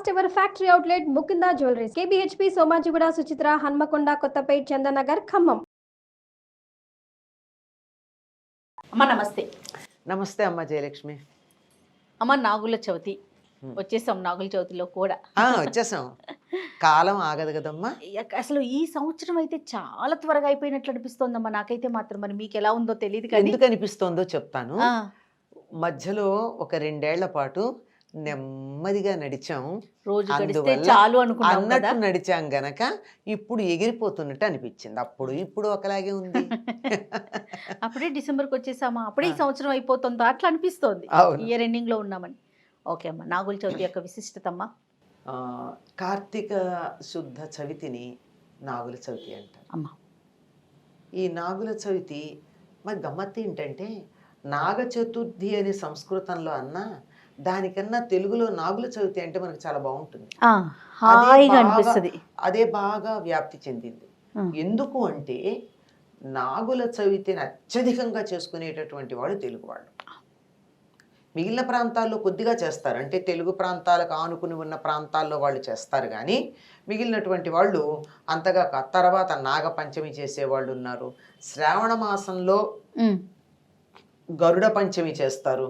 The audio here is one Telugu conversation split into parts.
First ever factory outlet Mukunda jewelleries KBHP Somajiguda Suchitra Hanamkonda Kothapet Chandanagar Khammam. అమ్మ నమస్తే. నమస్తే అమ్మ జయలక్ష్మి. అమ్మ నాగుల చవితి వచ్చేసాం. నాగుల చవితిలో కూడా వచ్చేసాం. కాలం ఆగదు కదమ్మా. అసలు ఈ సంవత్సరం అయితే చాలా త్వరగా అయిపోయినట్లు అనిపిస్తోందమ్మా నాకైతే మాత్రం. మరి మీకు ఎలా ఉందో తెలియదు కానీ ఎందుకు అనిపిస్తోందో చెప్తాను. మధ్యలో ఒక 2 ఏళ్ల పాటు నెమ్మదిగా నడిచాం. రోజు గడిస్తే చాలు అన్నట్టు నడిచాం గనక ఇప్పుడు ఎగిరిపోతున్నట్టు అనిపించింది. అప్పుడు ఇప్పుడు ఒకలాగే ఉంది. అప్పుడే డిసెంబర్కి వచ్చేసామా, అప్పుడే ఈ సంవత్సరం అయిపోతుందా అట్లా అనిపిస్తోంది. ఇయర్ ఎండింగ్ లో ఉన్నామని. ఓకే అమ్మా, నాగుల చవితి యొక్క విశిష్టత అమ్మా. కార్తీక శుద్ధ చవితిని నాగుల చవితి అంటారు అమ్మా. ఈ నాగుల చవితి మరి గమ్మత్తు ఏంటంటే, నాగ చతుర్థి అని సంస్కృతంలో అన్నా దానికన్నా తెలుగులో నాగుల చవితి అంటే మనకు చాలా బాగుంటుంది. అదే బాగా వ్యాప్తి చెందింది. ఎందుకు అంటే నాగుల చవితిని అత్యధికంగా చేసుకునేటటువంటి వాడు తెలుగు వాళ్ళు. మిగిలిన ప్రాంతాల్లో కొద్దిగా చేస్తారు, అంటే తెలుగు ప్రాంతాలకు ఆనుకుని ఉన్న ప్రాంతాల్లో వాళ్ళు చేస్తారు. కానీ మిగిలినటువంటి వాళ్ళు అంతగా తర్వాత నాగ పంచమి చేసేవాళ్ళు ఉన్నారు. శ్రావణ మాసంలో గరుడ పంచమి చేస్తారు.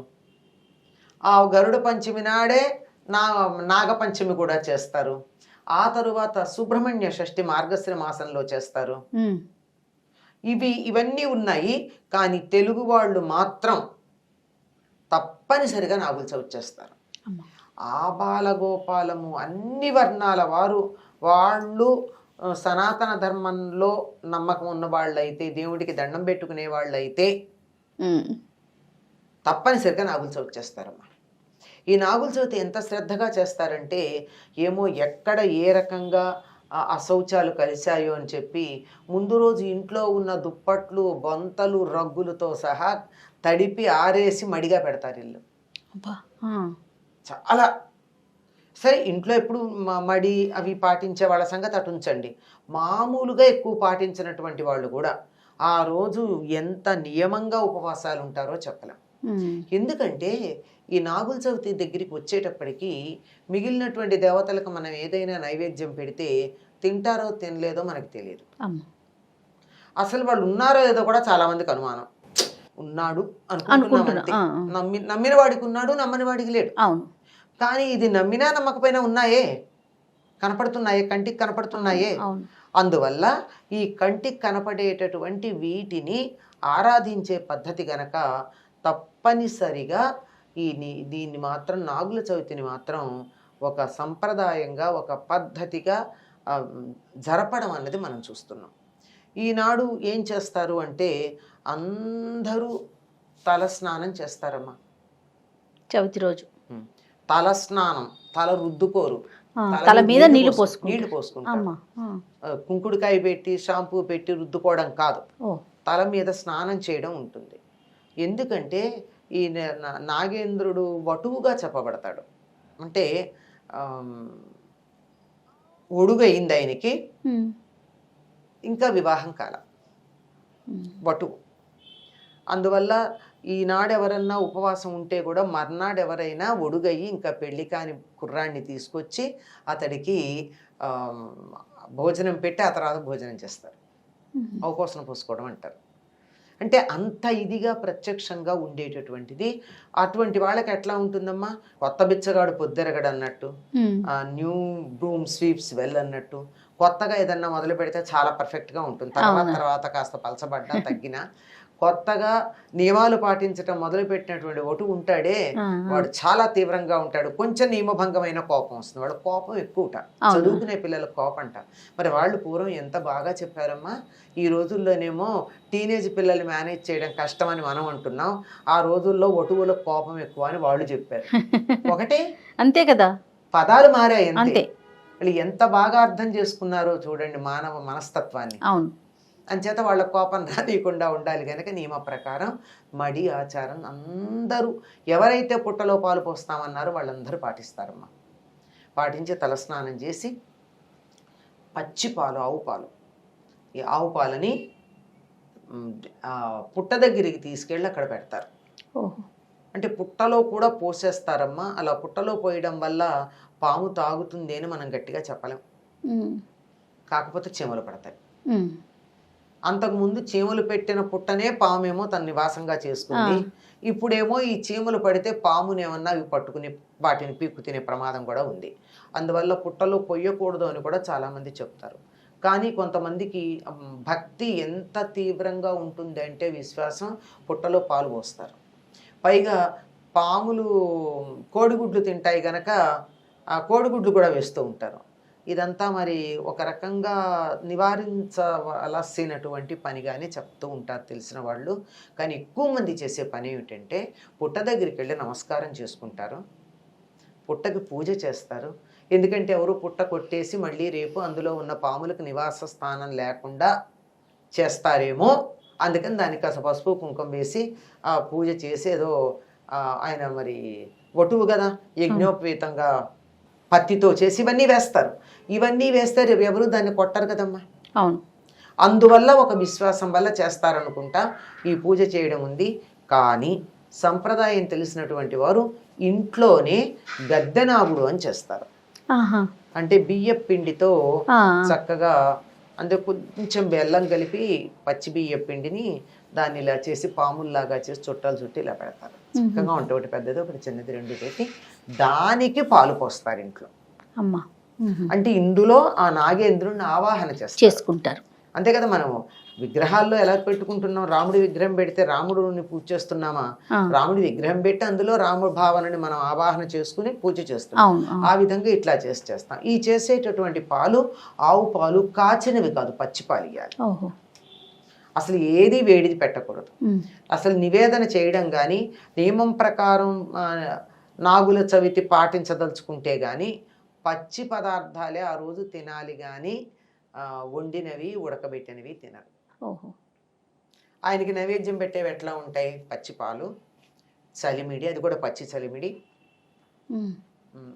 ఆ గరుడ పంచమి నాడే నాగపంచమి కూడా చేస్తారు. ఆ తరువాత సుబ్రహ్మణ్య షష్ఠి మార్గశ్రీ మాసంలో చేస్తారు. ఇవన్నీ ఉన్నాయి. కానీ తెలుగు వాళ్ళు మాత్రం తప్పనిసరిగా నాగుల చవితి చేస్తారు. ఆ బాలగోపాలము అన్ని వర్ణాల వాళ్ళు సనాతన ధర్మంలో నమ్మకం ఉన్న వాళ్ళైతే, దేవుడికి దండం పెట్టుకునే వాళ్ళైతే తప్పనిసరిగా నాగుల చవితి చేస్తారమ్మా. ఈ నాగుల చవితి ఎంత శ్రద్ధగా చేస్తారంటే, ఏమో ఎక్కడ ఏ రకంగా అశౌచాలు కలిశాయో అని చెప్పి ముందు రోజు ఇంట్లో ఉన్న దుప్పట్లు, బొంతలు, రగ్గులతో సహా తడిపి ఆరేసి మడిగా పెడతారు ఇల్లు. చాలా సరే, ఇంట్లో ఎప్పుడు మడి అవి పాటించే వాళ్ళ సంగతి అటు ఉంచండి. మామూలుగా ఎక్కువ పాటించినటువంటి వాళ్ళు కూడా ఆ రోజు ఎంత నియమంగా ఉపవాసాలు ఉంటారో చెప్పలేం. ఎందుకంటే ఈ నాగుల చవితి దగ్గరికి వచ్చేటప్పటికి మిగిలినటువంటి దేవతలకు మనం ఏదైనా నైవేద్యం పెడితే తింటారో తినలేదో మనకు తెలియదు. అసలు వాళ్ళు ఉన్నారో లేదో కూడా చాలా మందికి అనుమానం. ఉన్నాడు అనుకుంటున్నామంటే, నమ్మిన వాడికి ఉన్నాడు, నమ్మని వాడికి లేడు. కానీ ఇది నమ్మినా నమ్మకపోయినా ఉన్నాయే, కనపడుతున్నాయే, కంటికి కనపడుతున్నాయే. అందువల్ల ఈ కంటికి కనపడేటటువంటి వీటిని ఆరాధించే పద్ధతి గనక తప్పనిసరిగా దీన్ని మాత్రం నాగుల చవితిని మాత్రం ఒక సంప్రదాయంగా, ఒక పద్ధతిగా జరపడం అన్నది మనం చూస్తున్నాం. ఈనాడు ఏం చేస్తారు అంటే అందరూ తలస్నానం చేస్తారమ్మా. చవితి రోజు తలస్నానం, తల రుద్దుకోరు, తల మీద నీళ్లు పోసుకుంటారు. కుంకుడుకాయ పెట్టి షాంపూ పెట్టి రుద్దుకోవడం కాదు, తల మీద స్నానం చేయడం ఉంటుంది. ఎందుకంటే ఈ నాగేంద్రుడు వటువుగా చెప్పబడతాడు. అంటే ఒడుగయింది ఆయనకి, ఇంకా వివాహం కాల, వటువు. అందువల్ల ఈనాడు ఎవరన్నా ఉపవాసం ఉంటే కూడా మర్నాడు ఎవరైనా ఒడుగయ్యి ఇంకా పెళ్లి కాని కుర్రాన్ని తీసుకొచ్చి అతడికి భోజనం పెట్టి ఆ తర్వాత భోజనం చేస్తారు. అవకోసన పోసుకోవడం అంటారు. అంటే అంత ఇదిగా ప్రత్యక్షంగా ఉండేటటువంటిది. అటువంటి వాళ్ళకి ఎట్లా ఉంటుందమ్మా, కొత్త బిచ్చగాడు పొద్దెరగడు అన్నట్టు, న్యూ బ్రూమ్ స్వీప్స్ వెల్ అన్నట్టు, కొత్తగా ఏదన్నా మొదలు పెడితే చాలా పర్ఫెక్ట్గా ఉంటుంది. తర్వాత కాస్త పలచబడ్డా తగ్గినా కొత్తగా నియమాలు పాటించడం మొదలు పెట్టినటువంటి ఒకటి ఉంటాడే, వాడు చాలా తీవ్రంగా ఉంటాడు. కొంచెం నియమభంగమైన కోపం వస్తుంది, వాడు కోపం ఎక్కువట. చదువుకునే పిల్లలకు కోపం అంట. మరి వాళ్ళు పూర్వం ఎంత బాగా చెప్పారమ్మా. ఈ రోజుల్లోనేమో టీనేజ్ పిల్లలు మేనేజ్ చేయడం కష్టమని మనం అంటున్నాం. ఆ రోజుల్లో ఒటువులకు కోపం ఎక్కువ అని వాళ్ళు చెప్పారు. ఒకటే అంతే కదా, పదాలు మారాయి అంతే. వాళ్ళు ఎంత బాగా అర్థం చేసుకున్నారో చూడండి మానవ మనస్తత్వాన్ని. అవును, అంచేత వాళ్ళ కోపం రానియకుండా ఉండాలి కనుక నియమ ప్రకారం మడి ఆచారం అందరూ ఎవరైతే పుట్టలో పాలు పోస్తామన్నారో వాళ్ళందరూ పాటిస్తారమ్మా. పాటించి తలస్నానం చేసి పచ్చి పాలు, ఆవు పాలు, ఈ ఆవు పాలని పుట్ట దగ్గరికి తీసుకెళ్ళి అక్కడ పెడతారు. అంటే పుట్టలో కూడా పోసేస్తారమ్మా. అలా పుట్టలో పోయడం వల్ల పాము తాగుతుంది అని మనం గట్టిగా చెప్పలేం. కాకపోతే చీమలు పడతాయి. అంతకుముందు చీమలు పెట్టిన పుట్టనే పామేమో తన నివాసంగా చేసుకుంది. ఇప్పుడేమో ఈ చీమలు పడితే పామునేమన్నా అవి పట్టుకుని వాటిని పీక్కు తినే ప్రమాదం కూడా ఉంది. అందువల్ల పుట్టలో పొయ్యకూడదు అని కూడా చాలామంది చెప్తారు. కానీ కొంతమందికి భక్తి ఎంత తీవ్రంగా ఉంటుంది అంటే విశ్వాసం, పుట్టలో పాలు పోస్తారు. పైగా పాములు కోడిగుడ్లు తింటాయి గనక ఆ కోడిగుడ్లు కూడా వేస్తూ ఉంటారు. ఇదంతా మరి ఒక రకంగా నివారించవలసినటువంటి పనిగానే చెప్తూ ఉంటారు తెలిసిన వాళ్ళు. కానీ ఎక్కువ మంది చేసే పని ఏమిటంటే పుట్ట దగ్గరికి వెళ్ళి నమస్కారం చేసుకుంటారు, పుట్టకి పూజ చేస్తారు. ఎందుకంటే ఎవరు పుట్ట కొట్టేసి మళ్ళీ రేపు అందులో ఉన్న పాములకు నివాస స్థానం లేకుండా చేస్తారేమో, అందుకని దానికి కాస్త పసుపు కుంకుమ వేసి ఆ పూజ చేసి ఏదో ఆయన మరి వటువు కదా యజ్ఞోపేతంగా పత్తితో చేసి ఇవన్నీ వేస్తారు. ఇవన్నీ వేస్తే ఎవరు దాన్ని కొట్టరు కదమ్మా. అవును. అందువల్ల ఒక విశ్వాసం వల్ల చేస్తారనుకుంటా ఈ పూజ చేయడం ఉంది. కానీ సంప్రదాయం తెలిసినటువంటి వారు ఇంట్లోనే గద్దెనాగుడు అని చేస్తారు. అంటే బియ్య పిండితో చక్కగా అందులో కొంచెం బెల్లం కలిపి పచ్చి బియ్య పిండిని దాన్ని ఇలా చేసి పాముల్లాగా చేసి చుట్టాలు చుట్టి ఇలా పెడతారు. చక్కగా ఉంటుంది. ఒకటి పెద్దది ఒకటి చిన్నది రెండు పెట్టి దానికి పాలు పోస్తారు ఇంట్లో. అమ్మా అంటే ఇందులో ఆ నాగేంద్రుడిని ఆవాహన చేసుకుంటారు. అంతే కదా. మనము విగ్రహాల్లో ఎలా పెట్టుకుంటున్నాం, రాముడి విగ్రహం పెడితే రాముడిని పూజ చేస్తున్నామా, రాముడి విగ్రహం పెట్టి అందులో రాముడి భావనని మనం ఆవాహన చేసుకుని పూజ చేస్తున్నాం. ఆ విధంగా ఇట్లా చేస్తాం. ఈ చేసేటటువంటి పాలు ఆవు పాలు కాచినవి కాదు, పచ్చి పాలు ఇవ్వాలి. అసలు ఏది వేడిది పెట్టకూడదు. అసలు నివేదన చేయడం కానీ నియమం ప్రకారం నాగుల చవితి పాటించదలుచుకుంటే కానీ పచ్చి పదార్థాలే ఆ రోజు తినాలి, కానీ వండినవి ఉడకబెట్టినవి తినరు. ఆయనకి నైవేద్యం పెట్టేవి ఎట్లా ఉంటాయి, పచ్చి పాలు, చలిమిడి, అది కూడా పచ్చి చలిమిడి.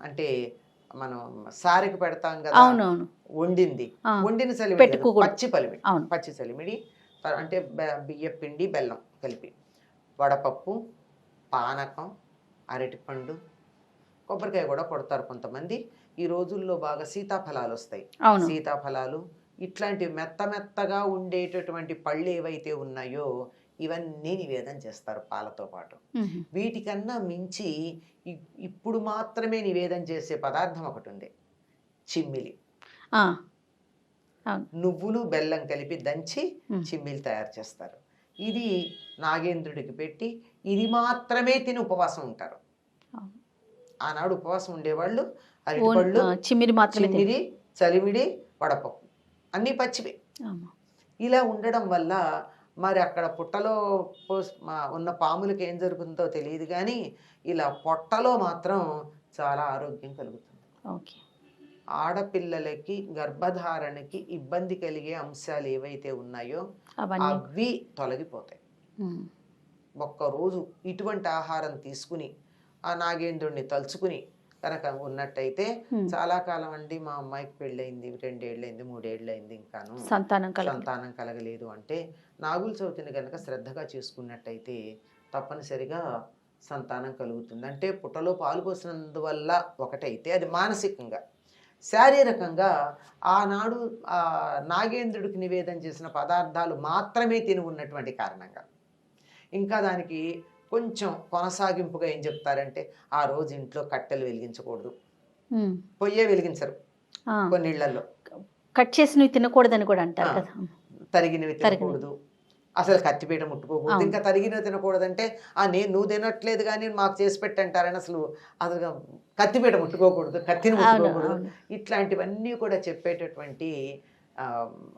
అంటే మనం సారికి పెడతాం కదా వండిన చలిమిడి, పచ్చి చలిమిడి. అంటే బియ్య పిండి బెల్లం కలిపి, వడపప్పు, పానకం, అరటిపండు, కొబ్బరికాయ కూడా కొడతారు కొంతమంది. ఈ రోజుల్లో బాగా సీతాఫలాలు వస్తాయి. సీతాఫలాలు ఇట్లాంటివి మెత్తగా ఉండేటటువంటి పళ్ళు ఏవైతే ఉన్నాయో ఇవన్నీ నివేదన చేస్తారు పాలతో పాటు. వీటికన్నా మించి ఇప్పుడు మాత్రమే నివేదన చేసే పదార్థం ఒకటి ఉంది, చిమ్మిలి. నువ్వులు బెల్లం కలిపి దంచి చిమ్మిలి తయారు చేస్తారు. ఇది నాగేంద్రుడికి పెట్టి ఇది మాత్రమే తిని ఉపవాసం ఉంటారు. ఆనాడు ఉపవాసం ఉండేవాళ్ళు అరటిపళ్ళు, చిమ్మిరి, చలిమిడి, వడపప్పు అన్నీ పచ్చివే. ఇలా ఉండడం వల్ల మరి అక్కడ పుట్టలో ఉన్న పాములకి ఏం జరుగుతుందో తెలియదు, కానీ ఇలా పొట్టలో మాత్రం చాలా ఆరోగ్యం కలుగుతుంది. ఆడపిల్లలకి గర్భధారణకి ఇబ్బంది కలిగే అంశాలు ఏవైతే ఉన్నాయో అవి తొలగిపోతాయి. ఒక్కరోజు ఇటువంటి ఆహారం తీసుకుని ఆ నాగేంద్రుడిని తలుచుకుని కనుక ఉన్నట్టయితే చాలా కాలం అండి మా అమ్మాయికి పెళ్ళయింది, 2 ఏళ్ళైంది, 3 ఏళ్ళైంది, ఇంకాను సంతానం కలగలేదు అంటే నాగుల చవితిని కనుక శ్రద్ధగా చేసుకున్నట్టయితే తప్పనిసరిగా సంతానం కలుగుతుంది. అంటే పుట్టలో పాలు పోసినందువల్ల ఒకటైతే అది మానసికంగా, శారీరకంగా ఆనాడు నాగేంద్రుడికి నివేదన చేసిన పదార్థాలు మాత్రమే తిని ఉన్నటువంటి కారణంగా. ఇంకా దానికి కొంచెం కొనసాగింపుగా ఏం చెప్తారంటే ఆ రోజు ఇంట్లో కట్టెలు వెలిగించకూడదు, పొయ్యే వెలిగించరు కొన్ని ఇళ్లలో. కట్ చేసినవి తినకూడదని కూడా అంటారు కదా. తరిగినవి తినకూడదు, అసలు కత్తిపీట ముట్టుకోకూడదు. ఇంకా తరిగినవి తినకూడదంటే నువ్వు తినట్లేదు కానీ మాకు చేసి పెట్టంటారని అసలు కత్తిపీట ముట్టుకోకూడదు, కత్తిని ముట్టుకోకూడదు. ఇట్లాంటివన్నీ కూడా చెప్పేటటువంటి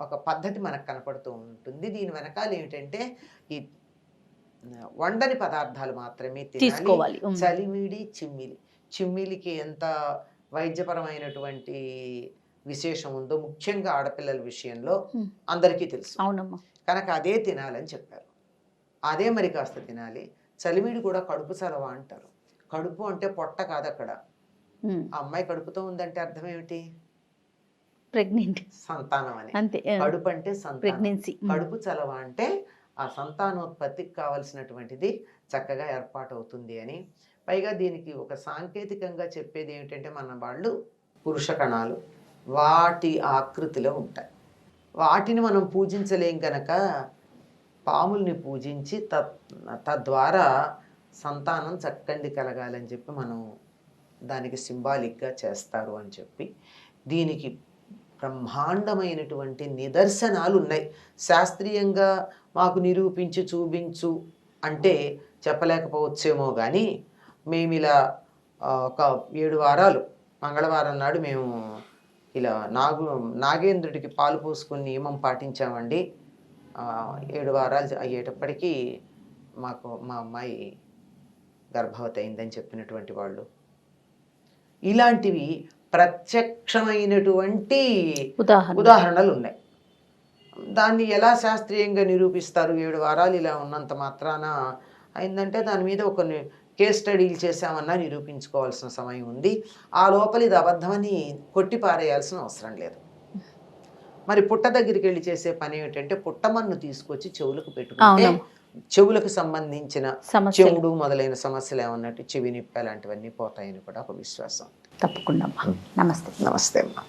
ఒక పద్ధతి మనకు కనపడుతూ ఉంటుంది. దీని వెనకాల ఏమిటంటే ఈ వండని పదార్థాలు మాత్రమే తీసుకోవాలి. చలిమిడి, చిమ్మిలికి ఎంత వైద్యపరమైనటువంటి విశేషం ఉందో ముఖ్యంగా ఆడపిల్లల విషయంలో అందరికీ తెలుసు. కనుక అదే తినాలని చెప్పారు. అదే మరి కాస్త తినాలి. చలిమిడి కూడా కడుపు చలవ అంటారు. కడుపు అంటే పొట్ట కాదు అక్కడ. ఆ అమ్మాయి కడుపుతో ఉందంటే అర్థం ఏమిటి, ప్రెగ్నెంట్, సంతానం అని. కడుపు అంటే సంతానం, కడుపు చలవ అంటే ఆ సంతానోత్పత్తికి కావలసినటువంటిది చక్కగా ఏర్పాటు అవుతుంది అని. పైగా దీనికి ఒక సాంకేతికంగా చెప్పేది ఏమిటంటే, మన వాళ్ళు పురుష కణాలు వాటి ఆకృతిలో ఉంటాయి. వాటిని మనం పూజించలేం కనుక పాముల్ని పూజించి తద్వారా సంతానం చక్కటి కలగాలని చెప్పి మనం దానికి సింబాలిక్గా చేస్తారు అని చెప్పి దీనికి బ్రహ్మాండమైనటువంటి నిదర్శనాలు ఉన్నాయి. శాస్త్రీయంగా మాకు నిరూపించి చూపించు అంటే చెప్పలేకపోవచ్చేమో కానీ, మేము ఇలా ఒక 7 వారాలు మంగళవారం నాడు మేము ఇలా నాగేంద్రుడికి పాలు పోసుకుని నియమం పాటించామండి. 7 వారాలు అయ్యేటప్పటికీ మా అమ్మాయి గర్భవతి అయిందని చెప్పినటువంటి వాళ్ళు, ఇలాంటివి ప్రత్యక్షమైనటువంటి ఉదాహరణలు ఉన్నాయి. దాన్ని ఎలా శాస్త్రీయంగా నిరూపిస్తారు? 7 వారాలు ఇలా ఉన్నంత మాత్రాన అయిందంటే దాని మీద ఒక కేస్ స్టడీలు చేసామన్నా నిరూపించుకోవాల్సిన సమయం ఉంది. ఆ లోపల ఇది అబద్ధమని కొట్టిపారేయాల్సిన అవసరం లేదు. మరి పుట్ట దగ్గరికి వెళ్ళి చేసే పని ఏమిటంటే, పుట్టమన్ను తీసుకొచ్చి చెవులకు పెట్టుకుంటే చెవులకు సంబంధించిన చెవుడు మొదలైన సమస్యలు ఏమన్నట్టు చెవి నిప్పి అలాంటివన్నీ పోతాయని కూడా ఒక విశ్వాసం. తప్పకుండా. నమస్తే. నమస్తే అమ్మా.